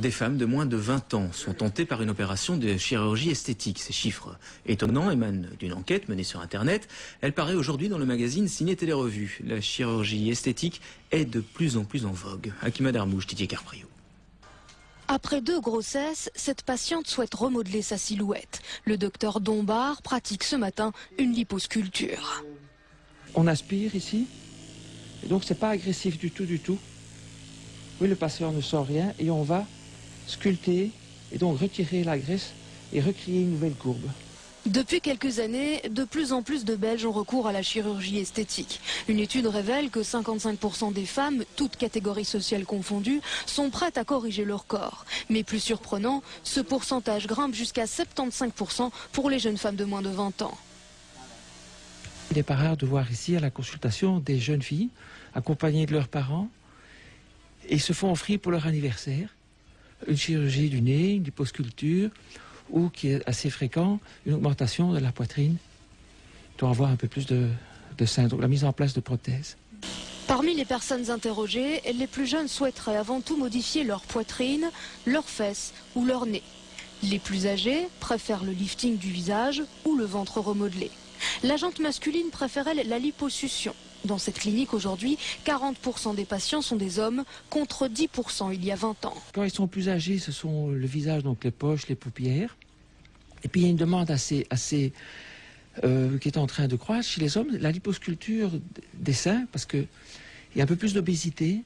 des femmes de moins de 20 ans sont tentées par une opération de chirurgie esthétique. Ces chiffres étonnants émanent d'une enquête menée sur Internet. Elle paraît aujourd'hui dans le magazine Ciné Télé Revue. La chirurgie esthétique est de plus en plus en vogue. Hakima Darmouche, Didier Carprio. Après 2 grossesses, cette patiente souhaite remodeler sa silhouette. Le docteur Dombard pratique ce matin une liposculpture. On aspire ici, et donc c'est pas agressif du tout. Oui, le patient ne sent rien et on va sculpter et donc retirer la graisse et recréer une nouvelle courbe. Depuis quelques années, de plus en plus de Belges ont recours à la chirurgie esthétique. Une étude révèle que 55% des femmes, toutes catégories sociales confondues, sont prêtes à corriger leur corps. Mais plus surprenant, ce pourcentage grimpe jusqu'à 75% pour les jeunes femmes de moins de 20 ans. Il n'est pas rare de voir ici à la consultation des jeunes filles accompagnées de leurs parents et se font offrir pour leur anniversaire une chirurgie du nez, une liposculpture ou, qui est assez fréquent, une augmentation de la poitrine pour avoir un peu plus de sein, donc la mise en place de prothèses. Parmi les personnes interrogées, les plus jeunes souhaiteraient avant tout modifier leur poitrine, leurs fesses ou leur nez. Les plus âgés préfèrent le lifting du visage ou le ventre remodelé. La jante masculine préfère elle la liposuction. Dans cette clinique aujourd'hui, 40% des patients sont des hommes contre 10% il y a 20 ans. Quand ils sont plus âgés, ce sont le visage, donc les poches, les paupières. Et puis il y a une demande qui est en train de croître chez les hommes, la liposculpture des seins, parce qu'il y a un peu plus d'obésité.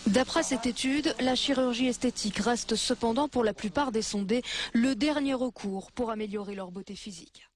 D'après cette étude, la chirurgie esthétique reste cependant pour la plupart des sondés le dernier recours pour améliorer leur beauté physique.